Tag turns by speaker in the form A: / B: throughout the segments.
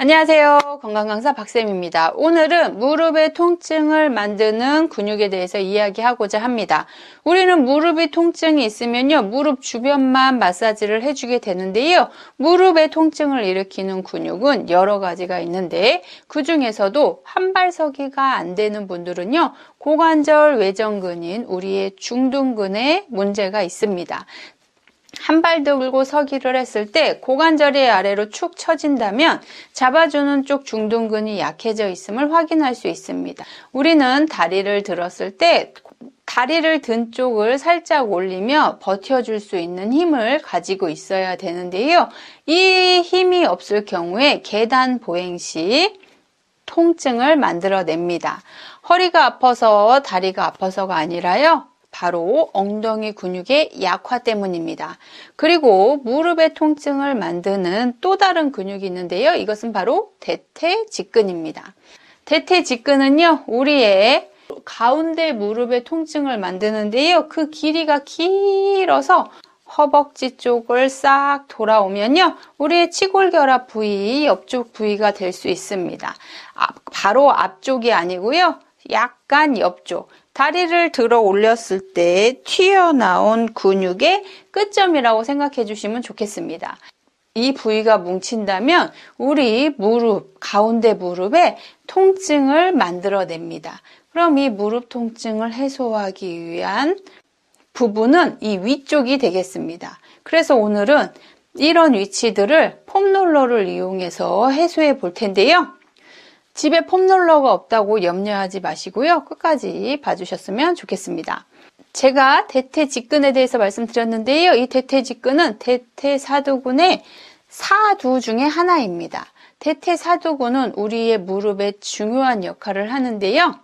A: 안녕하세요. 건강강사 박쌤입니다. 오늘은 무릎의 통증을 만드는 근육에 대해서 이야기하고자 합니다. 우리는 무릎의 통증이 있으면요, 무릎 주변만 마사지를 해주게 되는데요. 무릎의 통증을 일으키는 근육은 여러 가지가 있는데 그 중에서도 한발서기가 안 되는 분들은요, 고관절 외전근인 우리의 중둔근에 문제가 있습니다. 한 발 들고 서기를 했을 때 고관절이 아래로 축 처진다면 잡아주는 쪽 중둔근이 약해져 있음을 확인할 수 있습니다. 우리는 다리를 들었을 때 다리를 든 쪽을 살짝 올리며 버텨줄 수 있는 힘을 가지고 있어야 되는데요. 이 힘이 없을 경우에 계단 보행 시 통증을 만들어냅니다. 허리가 아파서 다리가 아파서가 아니라요. 바로 엉덩이 근육의 약화 때문입니다. 그리고 무릎의 통증을 만드는 또 다른 근육이 있는데요. 이것은 바로 대퇴직근입니다. 대퇴직근은요, 우리의 가운데 무릎의 통증을 만드는데요. 그 길이가 길어서 허벅지 쪽을 싹 돌아오면요, 우리의 치골결합 부위, 옆쪽 부위가 될 수 있습니다. 바로 앞쪽이 아니고요, 약간 옆쪽. 다리를 들어 올렸을 때 튀어나온 근육의 끝점이라고 생각해 주시면 좋겠습니다. 이 부위가 뭉친다면 우리 무릎, 가운데 무릎에 통증을 만들어냅니다. 그럼 이 무릎 통증을 해소하기 위한 부분은 이 위쪽이 되겠습니다. 그래서 오늘은 이런 위치들을 폼롤러를 이용해서 해소해 볼 텐데요. 집에 폼롤러가 없다고 염려하지 마시고요. 끝까지 봐주셨으면 좋겠습니다. 제가 대퇴직근에 대해서 말씀드렸는데요. 이 대퇴직근은 대퇴사두근의 사두 중에 하나입니다. 대퇴사두근은 우리의 무릎에 중요한 역할을 하는데요.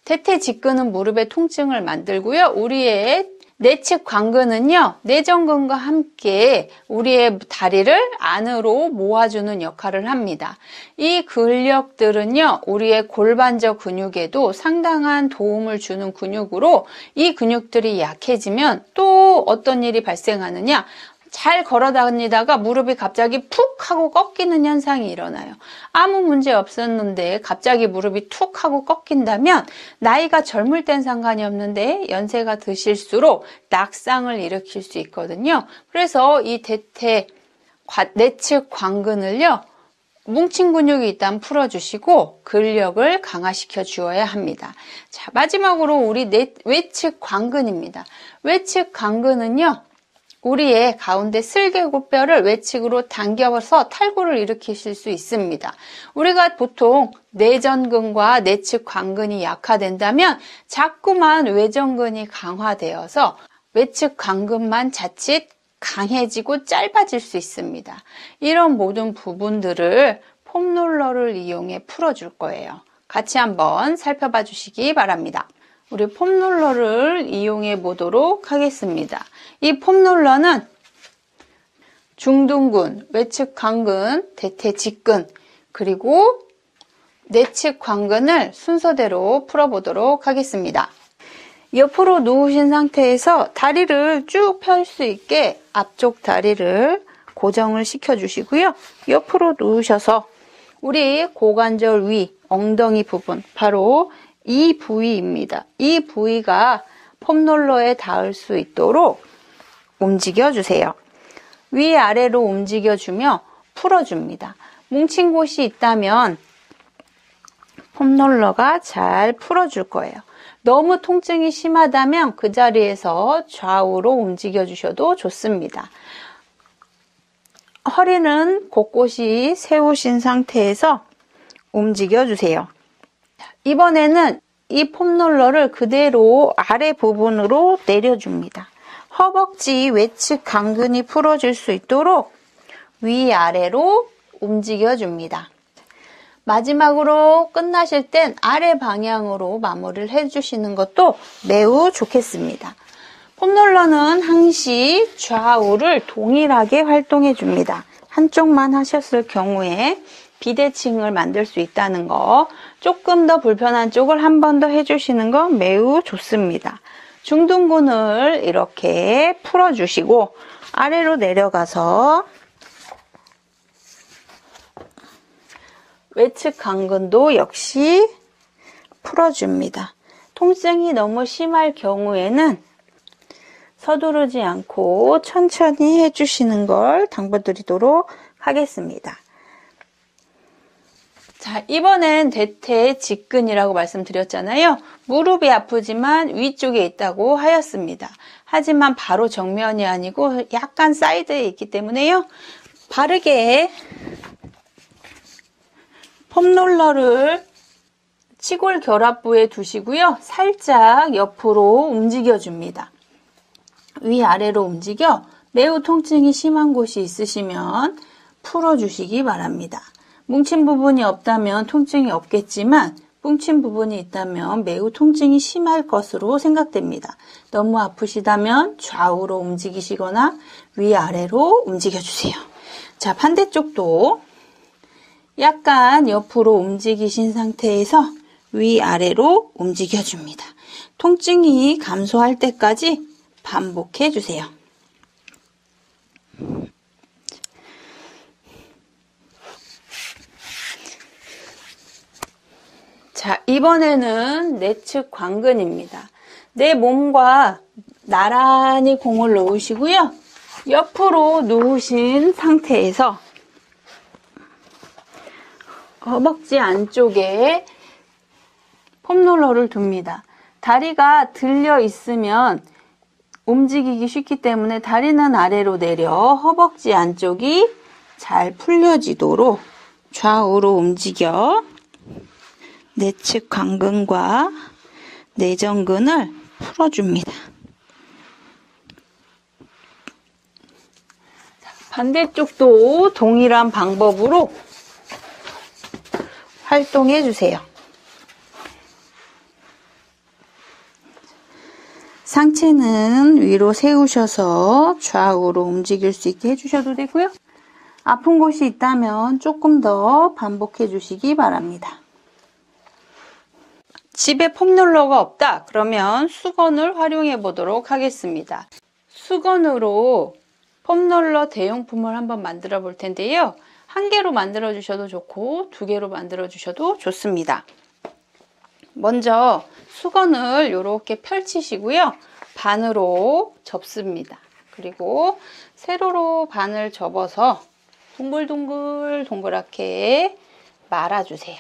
A: 대퇴직근은 무릎의 통증을 만들고요. 우리의 내측 관근은요, 내전근과 함께 우리의 다리를 안으로 모아주는 역할을 합니다. 이 근력들은요, 우리의 골반저 근육에도 상당한 도움을 주는 근육으로 이 근육들이 약해지면 또 어떤 일이 발생하느냐? 잘 걸어 다니다가 무릎이 갑자기 푹 하고 꺾이는 현상이 일어나요. 아무 문제 없었는데 갑자기 무릎이 툭 하고 꺾인다면 나이가 젊을 땐 상관이 없는데 연세가 드실수록 낙상을 일으킬 수 있거든요. 그래서 이 내측 관근을요, 뭉친 근육이 있다면 풀어주시고 근력을 강화시켜 주어야 합니다. 자, 마지막으로 우리 외측 관근입니다. 외측 관근은요, 우리의 가운데 슬개골뼈를 외측으로 당겨서 탈구를 일으키실 수 있습니다. 우리가 보통 내전근과 내측 관근이 약화된다면 자꾸만 외전근이 강화되어서 외측 관근만 자칫 강해지고 짧아질 수 있습니다. 이런 모든 부분들을 폼롤러를 이용해 풀어줄 거예요. 같이 한번 살펴봐 주시기 바랍니다. 우리 폼롤러를 이용해 보도록 하겠습니다. 이 폼롤러는 중둔근, 외측 관근, 대퇴직근, 그리고 내측 관근을 순서대로 풀어보도록 하겠습니다. 옆으로 누우신 상태에서 다리를 쭉 펼 수 있게 앞쪽 다리를 고정을 시켜주시고요. 옆으로 누우셔서 우리 고관절 위, 엉덩이 부분, 바로 이 부위입니다. 이 부위가 폼롤러에 닿을 수 있도록 움직여주세요. 위아래로 움직여주며 풀어줍니다. 뭉친 곳이 있다면 폼롤러가 잘 풀어줄 거예요. 너무 통증이 심하다면 그 자리에서 좌우로 움직여주셔도 좋습니다. 허리는 곳곳이 세우신 상태에서 움직여주세요. 이번에는 이 폼롤러를 그대로 아래 부분으로 내려줍니다. 허벅지 외측 관근이 풀어질 수 있도록 위아래로 움직여줍니다. 마지막으로 끝나실 땐 아래 방향으로 마무리를 해주시는 것도 매우 좋겠습니다. 폼롤러는 항시 좌우를 동일하게 활동해줍니다. 한쪽만 하셨을 경우에 비대칭을 만들 수 있다는 거, 조금 더 불편한 쪽을 한 번 더 해주시는 거 매우 좋습니다. 중둔근을 이렇게 풀어주시고 아래로 내려가서 외측 관근도 역시 풀어줍니다. 통증이 너무 심할 경우에는 서두르지 않고 천천히 해주시는 걸 당부드리도록 하겠습니다. 자, 이번엔 대퇴직근이라고 말씀드렸잖아요. 무릎이 아프지만 위쪽에 있다고 하였습니다. 하지만 바로 정면이 아니고 약간 사이드에 있기 때문에요. 바르게 폼롤러를 치골 결합부에 두시고요. 살짝 옆으로 움직여줍니다. 위아래로 움직여 매우 통증이 심한 곳이 있으시면 풀어주시기 바랍니다. 뭉친 부분이 없다면 통증이 없겠지만 뭉친 부분이 있다면 매우 통증이 심할 것으로 생각됩니다. 너무 아프시다면 좌우로 움직이시거나 위아래로 움직여주세요. 자, 반대쪽도 약간 옆으로 움직이신 상태에서 위아래로 움직여줍니다. 통증이 감소할 때까지 반복해주세요. 자, 이번에는 내측 관근입니다. 내 몸과 나란히 공을 놓으시고요. 옆으로 누우신 상태에서 허벅지 안쪽에 폼롤러를 둡니다. 다리가 들려 있으면 움직이기 쉽기 때문에 다리는 아래로 내려 허벅지 안쪽이 잘 풀려지도록 좌우로 움직여 내측 관근과 내전근을 풀어줍니다. 반대쪽도 동일한 방법으로 활동해 주세요. 상체는 위로 세우셔서 좌우로 움직일 수 있게 해주셔도 되고요. 아픈 곳이 있다면 조금 더 반복해 주시기 바랍니다. 집에 폼롤러가 없다 그러면 수건을 활용해 보도록 하겠습니다. 수건으로 폼롤러 대용품을 한번 만들어 볼 텐데요. 한 개로 만들어 주셔도 좋고 두 개로 만들어 주셔도 좋습니다. 먼저 수건을 이렇게 펼치시고요. 반으로 접습니다. 그리고 세로로 반을 접어서 동글동글 동그랗게 말아주세요.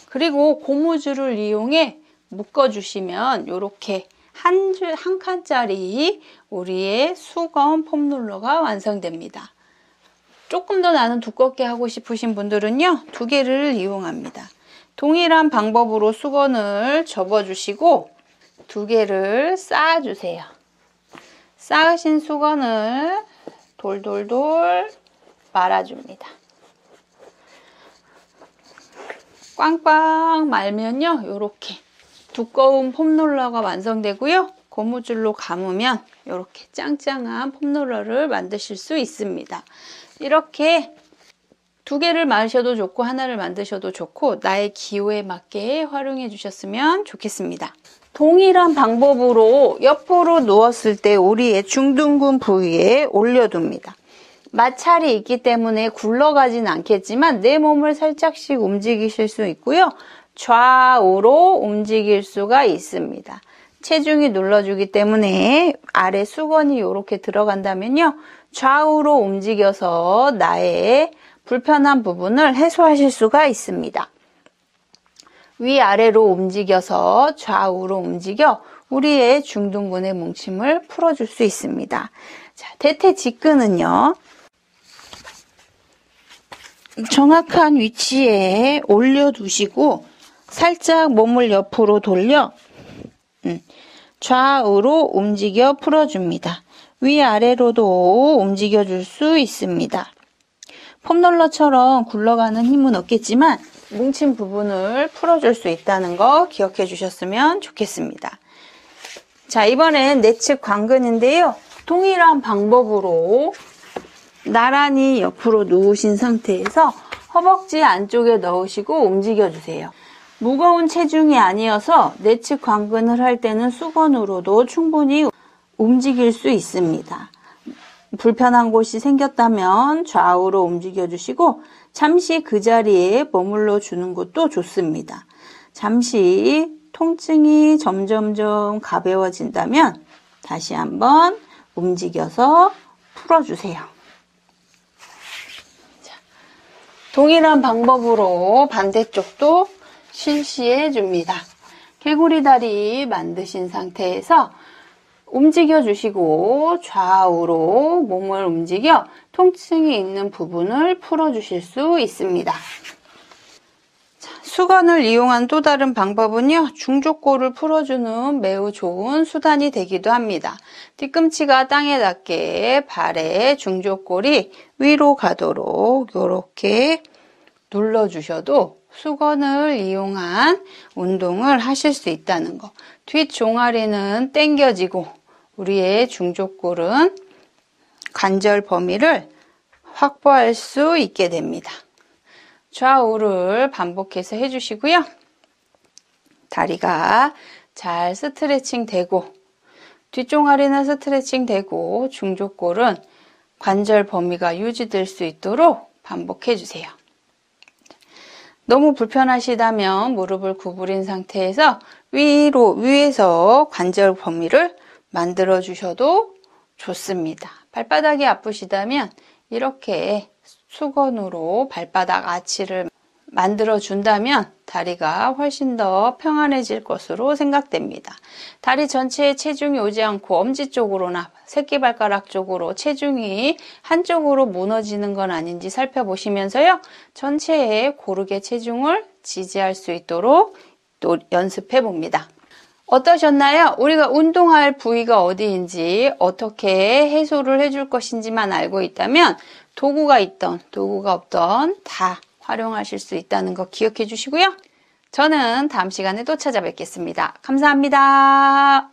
A: 그리고 고무줄을 이용해 묶어주시면 이렇게 한 칸짜리 우리의 수건 폼롤러가 완성됩니다. 조금 더 나는 두껍게 하고 싶으신 분들은요, 두 개를 이용합니다. 동일한 방법으로 수건을 접어주시고 두 개를 쌓아주세요. 쌓으신 수건을 돌돌돌 말아줍니다. 꽝꽝 말면요, 이렇게 두꺼운 폼롤러가 완성되고요. 고무줄로 감으면 이렇게 짱짱한 폼롤러를 만드실 수 있습니다. 이렇게 두 개를 마셔도 좋고 하나를 만드셔도 좋고 나의 기호에 맞게 활용해 주셨으면 좋겠습니다. 동일한 방법으로 옆으로 누웠을 때 우리의 중둔근 부위에 올려둡니다. 마찰이 있기 때문에 굴러가진 않겠지만 내 몸을 살짝씩 움직이실 수 있고요. 좌우로 움직일 수가 있습니다. 체중이 눌러주기 때문에 아래 수건이 이렇게 들어간다면요. 좌우로 움직여서 나의 불편한 부분을 해소하실 수가 있습니다. 위아래로 움직여서 좌우로 움직여 우리의 중둔근의 뭉침을 풀어줄 수 있습니다. 자, 대퇴직근은요. 정확한 위치에 올려두시고 살짝 몸을 옆으로 돌려 좌우로 움직여 풀어줍니다. 위아래로도 움직여줄 수 있습니다. 폼롤러처럼 굴러가는 힘은 없겠지만 뭉친 부분을 풀어줄 수 있다는 거 기억해 주셨으면 좋겠습니다. 자, 이번엔 내측 관근인데요. 동일한 방법으로 나란히 옆으로 누우신 상태에서 허벅지 안쪽에 넣으시고 움직여주세요. 무거운 체중이 아니어서 내측 관근을 할 때는 수건으로도 충분히 움직일 수 있습니다. 불편한 곳이 생겼다면 좌우로 움직여 주시고 잠시 그 자리에 머물러 주는 것도 좋습니다. 잠시 통증이 점점점 가벼워진다면 다시 한번 움직여서 풀어주세요. 자, 동일한 방법으로 반대쪽도 실시해 줍니다. 개구리 다리 만드신 상태에서 움직여 주시고 좌우로 몸을 움직여 통증이 있는 부분을 풀어 주실 수 있습니다. 자, 수건을 이용한 또 다른 방법은요, 중족골을 풀어주는 매우 좋은 수단이 되기도 합니다. 뒤꿈치가 땅에 닿게 발에 중족골이 위로 가도록 이렇게 눌러주셔도 수건을 이용한 운동을 하실 수 있다는 거. 뒷종아리는 당겨지고 우리의 중족골은 관절 범위를 확보할 수 있게 됩니다. 좌우를 반복해서 해주시고요. 다리가 잘 스트레칭 되고 뒷종아리는 스트레칭 되고 중족골은 관절 범위가 유지될 수 있도록 반복해 주세요. 너무 불편하시다면 무릎을 구부린 상태에서 위에서 관절 범위를 만들어 주셔도 좋습니다. 발바닥이 아프시다면 이렇게 수건으로 발바닥 아치를 만들어 준다면 다리가 훨씬 더 평안해질 것으로 생각됩니다. 다리 전체에 체중이 오지 않고 엄지 쪽으로나 새끼발가락 쪽으로 체중이 한쪽으로 무너지는 건 아닌지 살펴보시면서요. 전체에 고르게 체중을 지지할 수 있도록 또 연습해 봅니다. 어떠셨나요? 우리가 운동할 부위가 어디인지 어떻게 해소를 해줄 것인지만 알고 있다면 도구가 있던 도구가 없던 다 활용하실 수 있다는 거 기억해 주시고요. 저는 다음 시간에 또 찾아뵙겠습니다. 감사합니다.